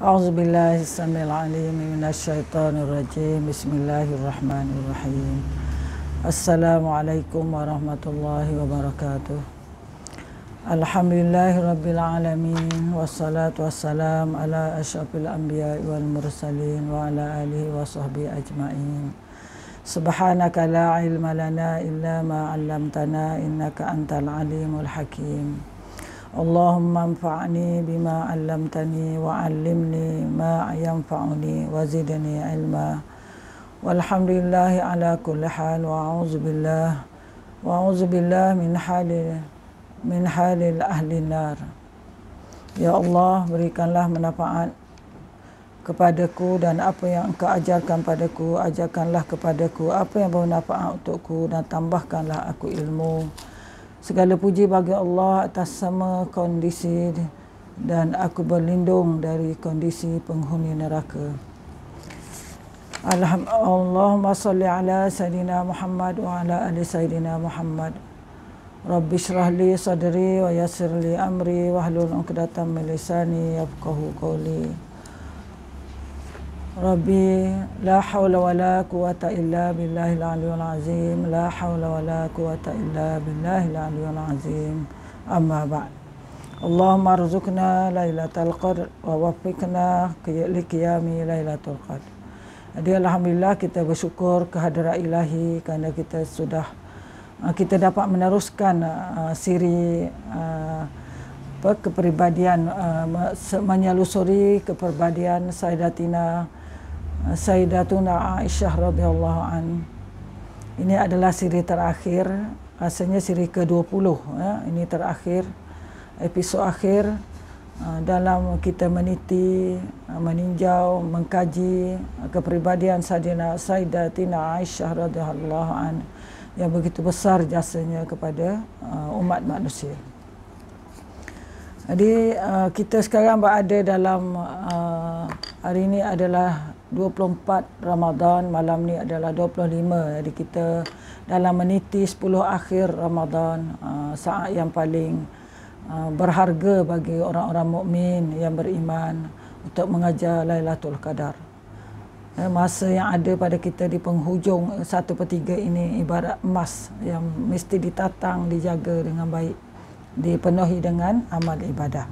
A'udzubillahi samil alim minasyaitonir rajim. Bismillahirrahmanirrahim. Assalamualaikum warahmatullahi wabarakatuh. Alhamdulillahirabbil alamin wassalatu wassalam ala asyrafil anbiya'i wal mursalin wa ala alihi wa sahbihi ajma'in. Subhanaka la ilma lana illa ma 'allamtana innaka antal alimul hakim. Allahumma anfa'ni bima 'allamtani wa 'allimni ma yanfa'uni wa zidni ilma. Walhamdulillahi ala kulli hal wa a'udzu billah min halil ahli nar. Ya Allah, berikanlah manfaat kepadaku dan apa yang Engkau ajarkan padaku, ajarkanlah kepadaku apa yang bermanfaat untukku dan tambahkanlah aku ilmu. Segala puji bagi Allah atas semua kondisi dan aku berlindung dari kondisi penghuni neraka. Allahumma salli ala Sayyidina Muhammad wa ala ali Sayyidina Muhammad. Rabbi shrah li sadri wa yassir li amri wahlul 'uqdatam min lisani yafqahu qawli. Rabbi la hawla wa la quwata illa billahil aliyyil azim. La hawla wa la quwata illa billahil aliyyil azim. Amma ba'd. Allahumma arzuqna lailatul qadr wa waffiqna li qiyami lailatul qadr. Jadi alhamdulillah kita bersyukur kehadrat ilahi kerana kita dapat meneruskan siri kepribadian, menyelusuri kepribadian Sayyidatuna Aisyah radhiyallahu an. Ini adalah siri terakhir, rasanya siri ke-20 ya. Ini terakhir, episod akhir dalam kita meniti, meninjau, mengkaji kepribadian Sayyidatina Aisyah radhiyallahu an yang begitu besar jasanya kepada umat manusia. Jadi kita sekarang berada dalam hari ini adalah 24 Ramadan, malam ni adalah 25. Jadi kita dalam meniti 10 akhir Ramadan, saat yang paling berharga bagi orang-orang mukmin yang beriman untuk mengajar Lailatul Qadar. Masa yang ada pada kita di penghujung 1/3 ini ibarat emas yang mesti ditatang, dijaga dengan baik, dipenuhi dengan amal ibadah.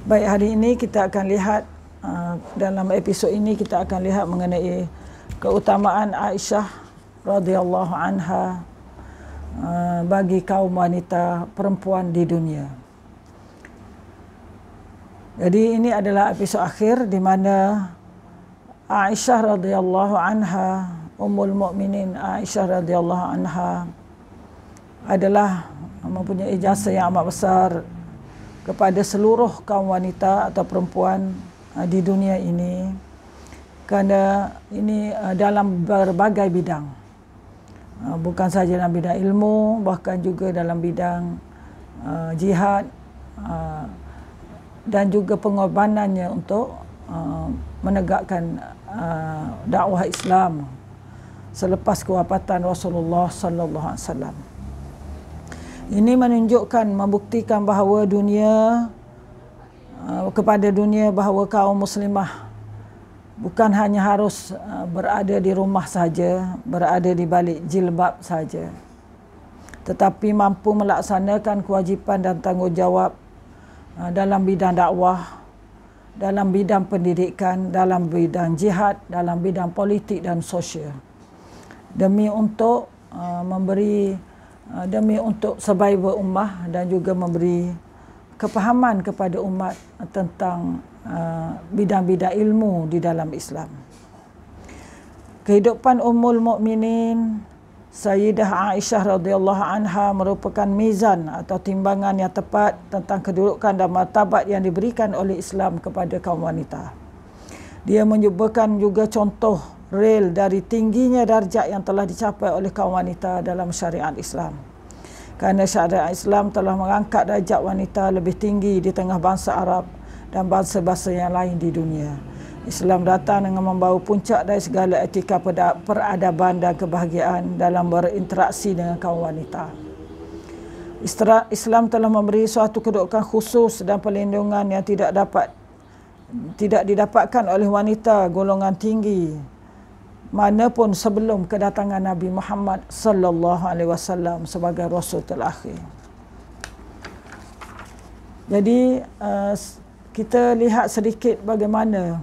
Baik, hari ini kita akan lihat, dalam episod ini kita akan lihat mengenai keutamaan Aisyah radhiyallahu anha bagi kaum wanita perempuan di dunia. Jadi ini adalah episod akhir di mana Aisyah radhiyallahu anha, Ummul Mukminin Aisyah radhiyallahu anha adalah mempunyai jasa yang amat besar kepada seluruh kaum wanita atau perempuan di dunia ini, kerana ini dalam berbagai bidang, bukan sahaja dalam bidang ilmu, bahkan juga dalam bidang jihad dan juga pengorbanannya untuk menegakkan dakwah Islam selepas kewafatan Rasulullah sallallahu alaihi wasallam. Ini menunjukkan, membuktikan bahawa kepada dunia bahawa kaum muslimah bukan hanya harus berada di rumah saja, berada di balik jilbab saja, tetapi mampu melaksanakan kewajipan dan tanggungjawab dalam bidang dakwah, dalam bidang pendidikan, dalam bidang jihad, dalam bidang politik dan sosial, demi untuk demi untuk survival ummah dan juga memberi kepahaman kepada umat tentang bidang-bidang ilmu di dalam Islam. Kehidupan Ummul Mukminin Sayyidah Aisyah radhiyallahu anha merupakan mizan atau timbangan yang tepat tentang kedudukan dan martabat yang diberikan oleh Islam kepada kaum wanita. Dia menyuburkan juga contoh real dari tingginya darjat yang telah dicapai oleh kaum wanita dalam syariat Islam. Kerana syariat Islam telah mengangkat darjat wanita lebih tinggi di tengah bangsa Arab dan bangsa-bangsa yang lain di dunia. Islam datang dengan membawa puncak dari segala etika peradaban dan kebahagiaan dalam berinteraksi dengan kaum wanita. Islam telah memberi suatu kedudukan khusus dan perlindungan yang tidak dapat tidak didapatkan oleh wanita golongan tinggi manapun sebelum kedatangan Nabi Muhammad sallallahu alaihi wasallam sebagai rasul terakhir. Jadi kita lihat sedikit bagaimana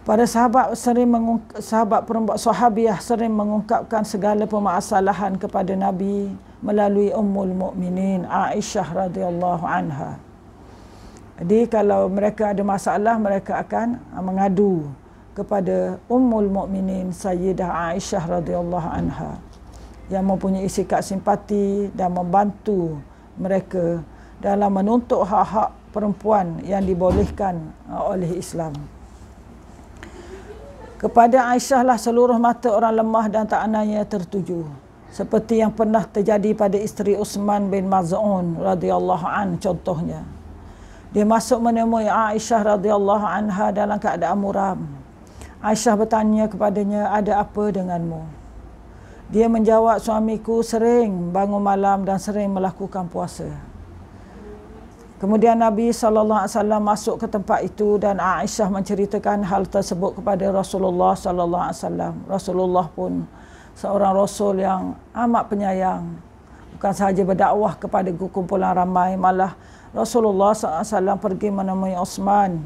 para sahabiah sering mengungkapkan segala permasalahan kepada Nabi melalui Ummul Mukminin Aisyah radhiyallahu anha. Jadi kalau mereka ada masalah, mereka akan mengadu kepada Ummul Mukminin Sayyidah Aisyah radhiyallahu anha yang mempunyai sikap simpati dan membantu mereka dalam menuntut hak-hak perempuan yang dibolehkan oleh Islam. Kepada Aisyah lah seluruh mata orang lemah dan taanannya tertuju, seperti yang pernah terjadi pada isteri Uthman bin Maz'un radhiyallahu an contohnya. Dia masuk menemui Aisyah radhiyallahu anha dalam keadaan muram. Aisyah bertanya kepadanya, "Ada apa denganmu?" Dia menjawab, "Suamiku sering bangun malam dan sering melakukan puasa." Kemudian Nabi SAW masuk ke tempat itu dan Aisyah menceritakan hal tersebut kepada Rasulullah SAW. Rasulullah pun seorang Rasul yang amat penyayang. Bukan sahaja berdakwah kepada kumpulan ramai, malah Rasulullah SAW pergi menemui Uthman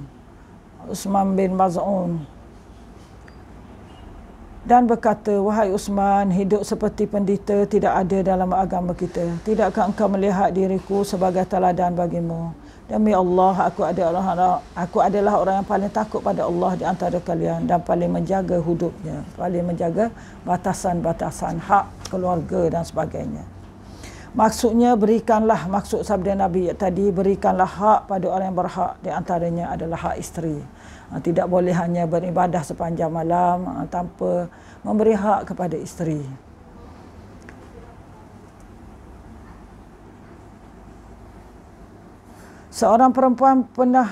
bin Maz'un dan berkata, "Wahai Uthman, hidup seperti pendeta tidak ada dalam agama kita. Tidakkah engkau melihat diriku sebagai teladan bagimu? Demi Allah, aku adalah orang yang paling takut pada Allah di antara kalian dan paling menjaga hududnya, paling menjaga batasan-batasan hak keluarga dan sebagainya." Maksudnya berikanlah, maksud sabda Nabi tadi, berikanlah hak pada orang yang berhak, di antaranya adalah hak isteri. Tidak boleh hanya beribadah sepanjang malam tanpa memberi hak kepada isteri. Seorang perempuan pernah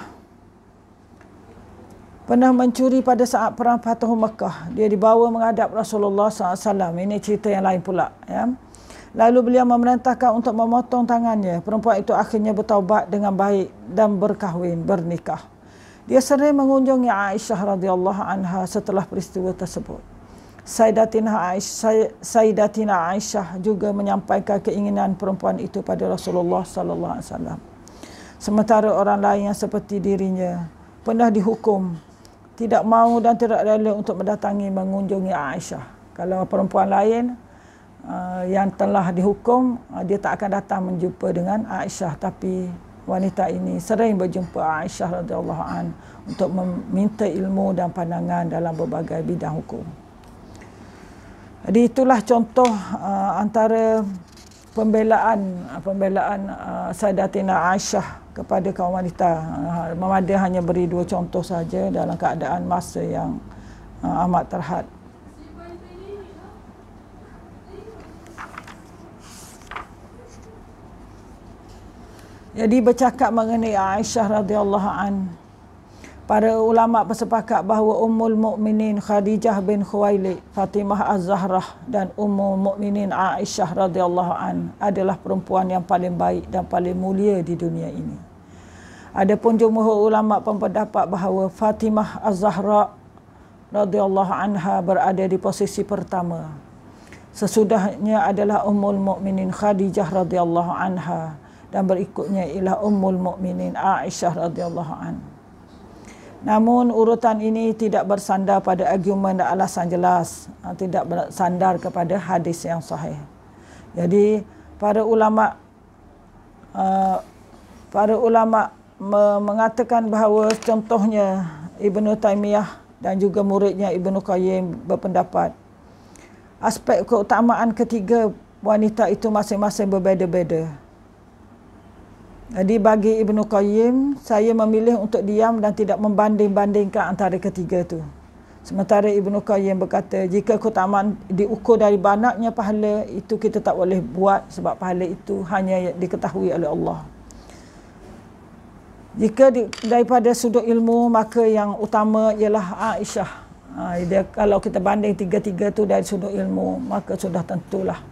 mencuri pada saat perang Fathu Mekah. Dia dibawa menghadap Rasulullah SAW. Ini cerita yang lain pula, ya. Lalu beliau memerintahkan untuk memotong tangannya. Perempuan itu akhirnya bertaubat dengan baik dan berkahwin, bernikah. Dia sering mengunjungi Aisyah radhiyallahu anha setelah peristiwa tersebut. Sayyidatina Aisyah juga menyampaikan keinginan perempuan itu pada Rasulullah sallallahu alaihi wasallam. Sementara orang lain yang seperti dirinya pernah dihukum tidak mahu dan tidak rela untuk mendatangi mengunjungi Aisyah. Kalau perempuan lain yang telah dihukum, dia tak akan datang menjumpa dengan Aisyah, tapi wanita ini sering berjumpa Aisyah radhiyallahu an untuk meminta ilmu dan pandangan dalam berbagai bidang hukum. Jadi itulah contoh antara pembelaan Sayyidatina Aisyah kepada kaum wanita. Memada hanya beri 2 contoh saja dalam keadaan masa yang amat terhad. Jadi bercakap mengenai Aisyah radhiyallahu an, para ulama bersepakat bahawa Ummul Mukminin Khadijah bin Khuwailid, Fatimah Az-Zahrah dan Ummul Mukminin Aisyah radhiyallahu an adalah perempuan yang paling baik dan paling mulia di dunia ini. Adapun jumhur ulama berpendapat bahawa Fatimah Az-Zahra radhiyallahu anha berada di posisi pertama. Sesudahnya adalah Ummul Mukminin Khadijah radhiyallahu anha dan berikutnya ialah Ummul Mukminin Aisyah radhiyallahu an. Namun urutan ini tidak bersandar pada argumen dan alasan jelas, tidak bersandar kepada hadis yang sahih. Jadi para ulama mengatakan bahawa contohnya Ibnu Taimiyah dan juga muridnya Ibnu Qayyim berpendapat aspek keutamaan ketiga wanita itu masing-masing berbeza-beza. Jadi bagi Ibnu Qayyim, saya memilih untuk diam dan tidak membanding-bandingkan antara ketiga itu. Sementara Ibnu Qayyim berkata, jika keutamaan diukur dari banyaknya pahala, itu kita tak boleh buat sebab pahala itu hanya diketahui oleh Allah. Jika daripada sudut ilmu, maka yang utama ialah Aisyah. Kalau kita banding tiga-tiga itu dari sudut ilmu, maka sudah tentulah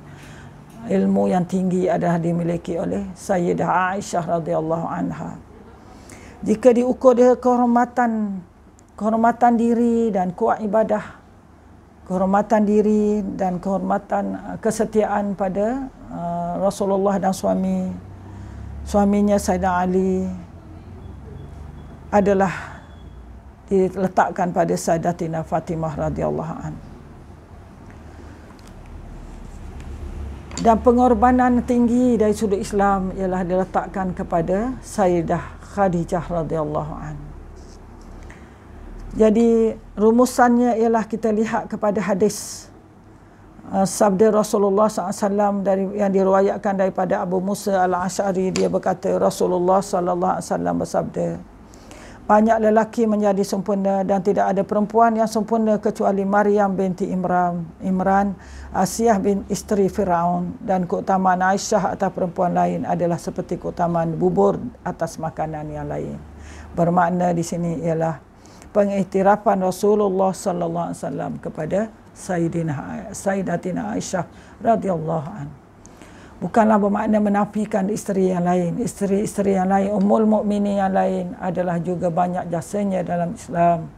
ilmu yang tinggi adalah dimiliki oleh Sayyidah Aisyah radhiyallahu anha. Jika diukur dia kehormatan diri dan kuat ibadah, kehormatan diri dan kehormatan kesetiaan pada Rasulullah dan suaminya Sayyidina Ali adalah diletakkan pada Sayyidatina Fatimah radhiyallahu anha. Dan pengorbanan tinggi dari sudut Islam ialah diletakkan kepada Sayyidah Khadijah radhiyallahu anha. Jadi rumusannya ialah kita lihat kepada hadis sabda Rasulullah SAW yang diriwayatkan daripada Abu Musa al-Asy'ari. Dia berkata, Rasulullah SAW bersabda, banyak lelaki menjadi sempurna dan tidak ada perempuan yang sempurna kecuali Maryam binti Imran, Asiyah bin isteri Firaun, dan keutamaan Aisyah atas perempuan lain adalah seperti keutamaan bubur atas makanan yang lain. Bermakna di sini ialah pengiktirafan Rasulullah SAW kepada Sayyidatina Aisyah radhiyallahu anha. Bukanlah bermakna menafikan isteri yang lain. Isteri-isteri yang lain, ummul mukminin yang lain adalah juga banyak jasanya dalam Islam.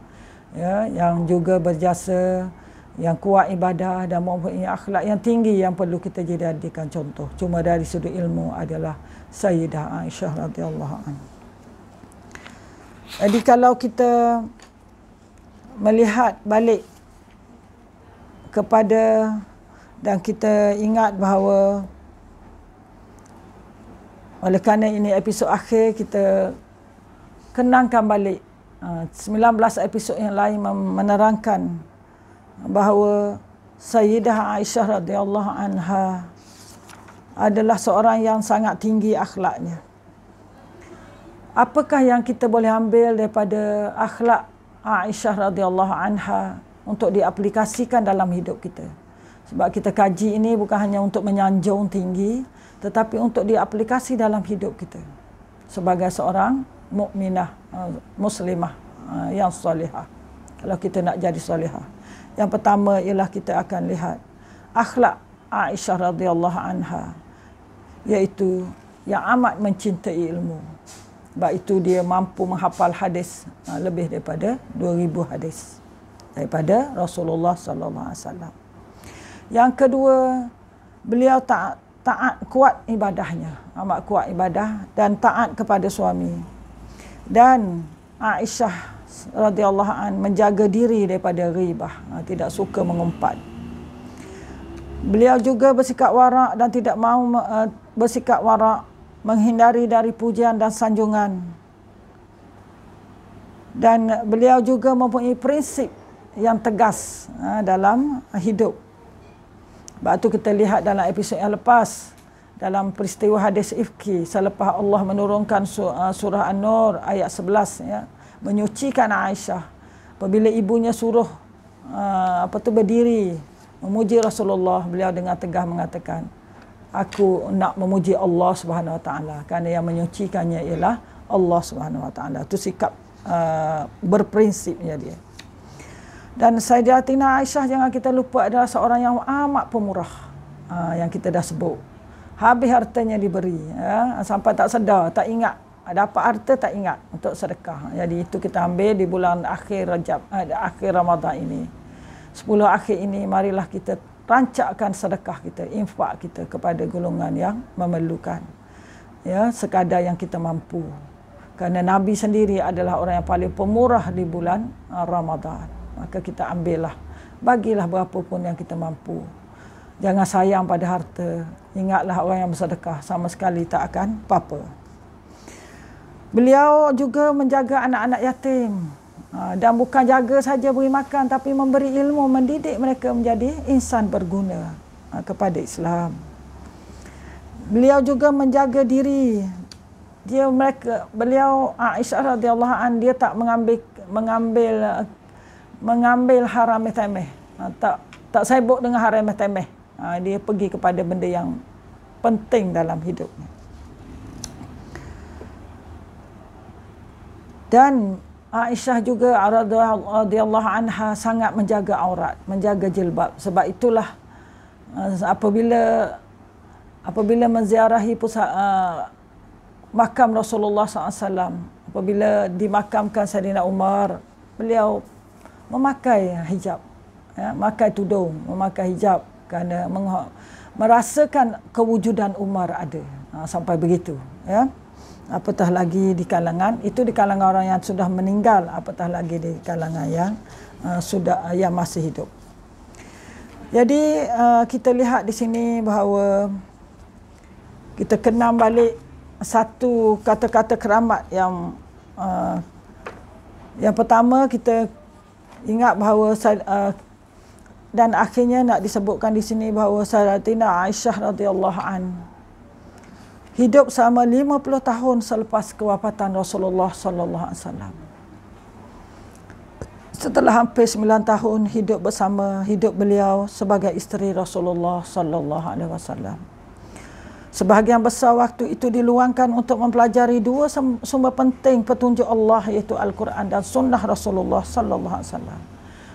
Ya, yang juga berjasa, yang kuat ibadah dan mempunyai akhlak yang tinggi yang perlu kita jadikan contoh. Cuma dari sudut ilmu adalah Sayyidah Aisyah radhiyallahu anha. Jadi kalau kita melihat balik kepada dan kita ingat bahawa oleh kerana ini episod akhir, kita kenangkan balik 19 episod yang lain menerangkan bahawa Sayyidah Aisyah radhiyallahu anha adalah seorang yang sangat tinggi akhlaknya. Apakah yang kita boleh ambil daripada akhlak Aisyah radhiyallahu anha untuk diaplikasikan dalam hidup kita? Sebab kita kaji ini bukan hanya untuk menyanjung tinggi, tetapi untuk diaplikasi dalam hidup kita sebagai seorang mukminah, muslimah yang solihah. Kalau kita nak jadi solihah, yang pertama ialah kita akan lihat akhlak Aisyah radhiyallahu anha, iaitu yang amat mencintai ilmu. Sebab itu dia mampu menghafal hadis lebih daripada 2000 hadis daripada Rasulullah sallallahu alaihi wasallam. Yang kedua, beliau taat kuat ibadahnya, amat kuat ibadah dan taat kepada suami. Dan Aisyah radhiyallahu an menjaga diri daripada ghibah, tidak suka mengumpat. Beliau juga bersikap warak dan tidak mahu bersikap warak, menghindari dari pujian dan sanjungan. Dan beliau juga mempunyai prinsip yang tegas dalam hidup. Sebab itu kita lihat dalam episod yang lepas, dalam peristiwa hadis ifki, selepas Allah menurunkan surah An-Nur ayat 11, ya, menyucikan Aisyah. Apabila ibunya suruh berdiri memuji Rasulullah, beliau dengan tegas mengatakan, aku nak memuji Allah Subhanahu Wa Taala, kerana yang menyucikannya ialah Allah Subhanahu Wa Taala. Itu sikap berprinsipnya dia. Dan Sayyidatina Aisyah, jangan kita lupa, adalah seorang yang amat pemurah, yang kita dah sebut. Habis hartanya diberi, ya, sampai tak sedar, tak ingat, dapat harta tak ingat untuk sedekah. Jadi itu kita ambil di bulan akhir Rajab, akhir Ramadan ini, 10 akhir ini, marilah kita rancakkan sedekah kita, infak kita kepada golongan yang memerlukan, ya, sekadar yang kita mampu. Kerana Nabi sendiri adalah orang yang paling pemurah di bulan Ramadan. Maka kita ambillah, bagilah berapa pun yang kita mampu. Jangan sayang pada harta. Ingatlah orang yang bersedekah sama sekali tak akan apa-apa. Beliau juga menjaga anak-anak yatim. Dan bukan jaga saja beri makan, tapi memberi ilmu, mendidik mereka menjadi insan berguna kepada Islam. Beliau juga menjaga diri. Beliau Aisyah radhiyallahu anha, dia tak mengambil haram temeh, tak sibuk dengan haram temeh. Dia pergi kepada benda yang penting dalam hidupnya. Dan Aisyah juga radhiyallahu anha sangat menjaga aurat, menjaga jilbab. Sebab itulah apabila menziarahi makam Rasulullah SAW apabila dimakamkan Saidina Umar, beliau memakai hijab, ya, memakai tudung, memakai hijab kerana merasakan kewujudan Umar ada. Sampai begitu, ya. Apatah lagi di kalangan itu, di kalangan orang yang sudah meninggal, apatah lagi di kalangan yang yang masih hidup. Jadi kita lihat di sini bahawa kita kenang balik satu kata-kata keramat yang pertama kita ingat bahawa dan akhirnya nak disebutkan di sini bahawa Sayyidatina Aisyah radhiyallahu an hidup selama 50 tahun selepas kewafatan Rasulullah sallallahu alaihi wasallam. Setelah hampir 9 tahun hidup beliau sebagai isteri Rasulullah sallallahu alaihi wasallam. Sebahagian besar waktu itu diluangkan untuk mempelajari dua sumber penting petunjuk Allah, iaitu Al-Quran dan Sunnah Rasulullah sallallahu alaihi wasallam.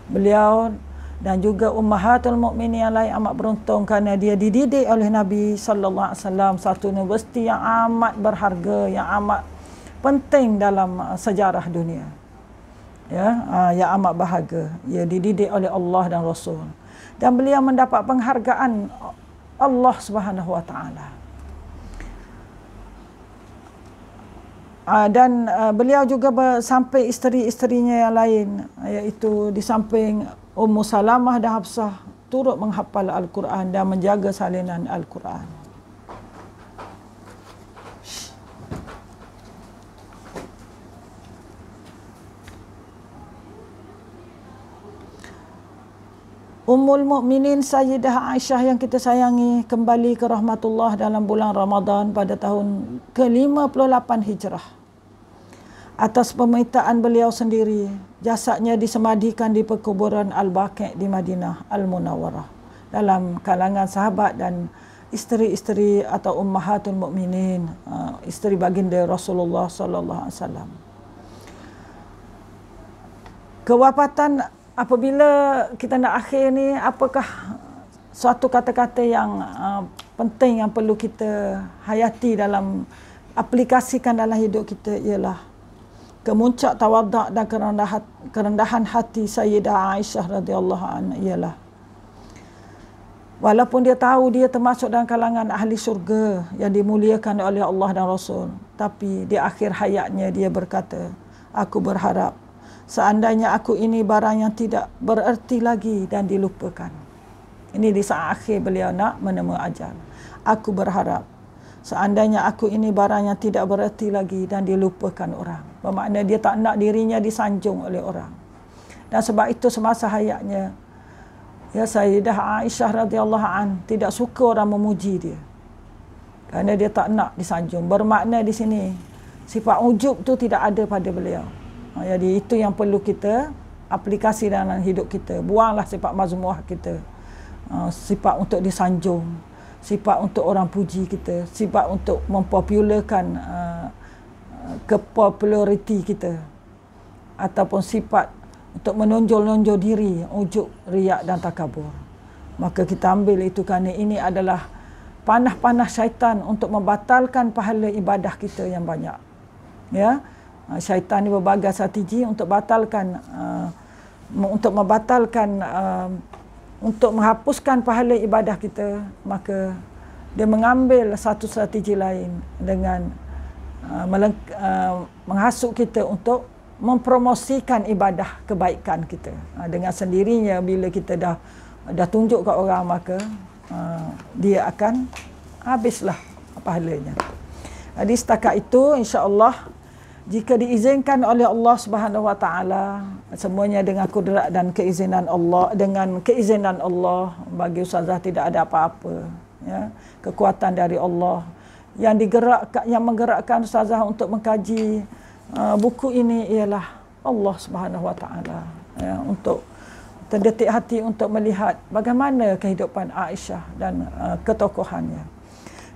Beliau dan juga ummahatul mukminin yang lain amat beruntung kerana dia dididik oleh Nabi sallallahu alaihi wasallam, satu universiti yang amat berharga, yang amat penting dalam sejarah dunia. Ya, yang amat berharga. Ia dididik oleh Allah dan Rasul. Dan beliau mendapat penghargaan Allah Subhanahu wa taala. Dan beliau juga sampai isteri-isterinya yang lain, iaitu di samping Ummu Salamah dan Hafsah, turut menghafal Al-Quran dan menjaga salinan Al-Quran. Ummul Mukminin Sayyidah Aisyah yang kita sayangi kembali ke rahmatullah dalam bulan Ramadan pada tahun ke-58 Hijrah. Atas permintaan beliau sendiri, jasadnya disemadikan di perkuburan Al-Baqi' di Madinah Al-Munawwarah dalam kalangan sahabat dan isteri-isteri atau ummahatul mukminin, isteri baginda Rasulullah sallallahu alaihi wasallam. Kewafatan, apabila kita nak akhir ni, apakah suatu kata-kata yang penting yang perlu kita hayati dalam aplikasikan dalam hidup kita, ialah kemuncak tawaduk dan kerendahan hati Sayyidah Aisyah radhiyallahu anha ialah walaupun dia tahu dia termasuk dalam kalangan ahli syurga yang dimuliakan oleh Allah dan Rasul, tapi di akhir hayatnya dia berkata, aku berharap seandainya aku ini barang yang tidak bererti lagi dan dilupakan. Ini di saat akhir beliau nak menemui ajal. Aku berharap seandainya aku ini barang yang tidak bererti lagi dan dilupakan orang. Bermakna dia tak nak dirinya disanjung oleh orang. Dan sebab itu semasa hayatnya, ya, Sayyidah Aisyah radhiyallahu an tidak suka orang memuji dia, kerana dia tak nak disanjung. Bermakna di sini sifat ujub tu tidak ada pada beliau. Jadi itu yang perlu kita aplikasi dalam hidup kita. Buanglah sifat mazmuah kita, sifat untuk disanjung, sifat untuk orang puji kita, sifat untuk mempopularkan kepopulariti kita, ataupun sifat untuk menonjol-nonjol diri, ujub, riak dan takabur. Maka kita ambil itu kerana ini adalah panah-panah syaitan untuk membatalkan pahala ibadah kita yang banyak. Ya, syaitan ni berbagai strategi untuk batalkan, untuk menghapuskan pahala ibadah kita. Maka dia mengambil satu strategi lain dengan menghasut kita untuk mempromosikan ibadah kebaikan kita. Dengan sendirinya bila kita dah tunjuk ke orang, maka dia akan habislah pahalanya. Jadi setakat itu, insya-Allah, jika diizinkan oleh Allah Subhanahu wa taala, semuanya dengan kudrat dan keizinan Allah, dengan keizinan Allah, bagi ustazah tidak ada apa-apa, ya. Kekuatan dari Allah yang menggerakkan ustazah untuk mengkaji buku ini ialah Allah Subhanahu wa taala, ya, untuk terdetik hati untuk melihat bagaimana kehidupan Aisyah dan ketokohannya.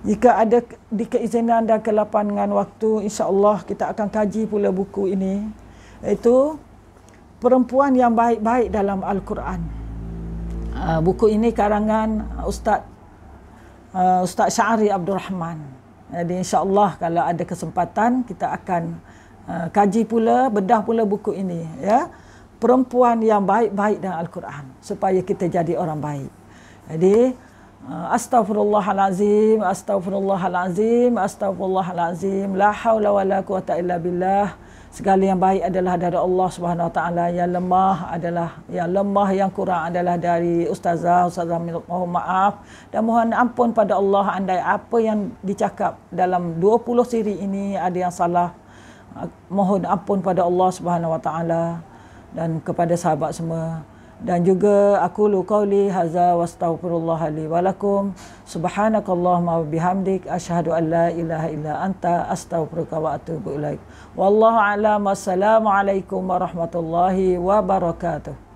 Jika ada di keizinan dan kelapangan waktu, insya-Allah kita akan kaji pula buku ini, iaitu Perempuan yang Baik-Baik dalam Al-Quran. Buku ini karangan Ustaz Syahri Abdul Rahman. Jadi insya-Allah kalau ada kesempatan kita akan kaji pula, bedah pula buku ini, ya. Perempuan yang baik-baik dalam Al-Quran, supaya kita jadi orang baik. Jadi astaghfirullahalazim, astaghfirullahalazim, astaghfirullahalazim, la haula wala quwata illa billah. Segala yang baik adalah dari Allah Subhanahu Wa Taala, yang lemah yang kurang adalah dari ustazah mohon maaf dan mohon ampun pada Allah andai apa yang dicakap dalam 20 siri ini ada yang salah. Mohon ampun pada Allah Subhanahu Wa Taala dan kepada sahabat semua. Dan juga aku qauli hadza wastaghfirullah li wa lakum, subhanakallahumma wa bihamdik, asyhadu an la ilaha illa anta, astaghfiruka wa atubu ilaik. Wallahu a'lam. Wassalamu alaikum warahmatullahi wabarakatuh.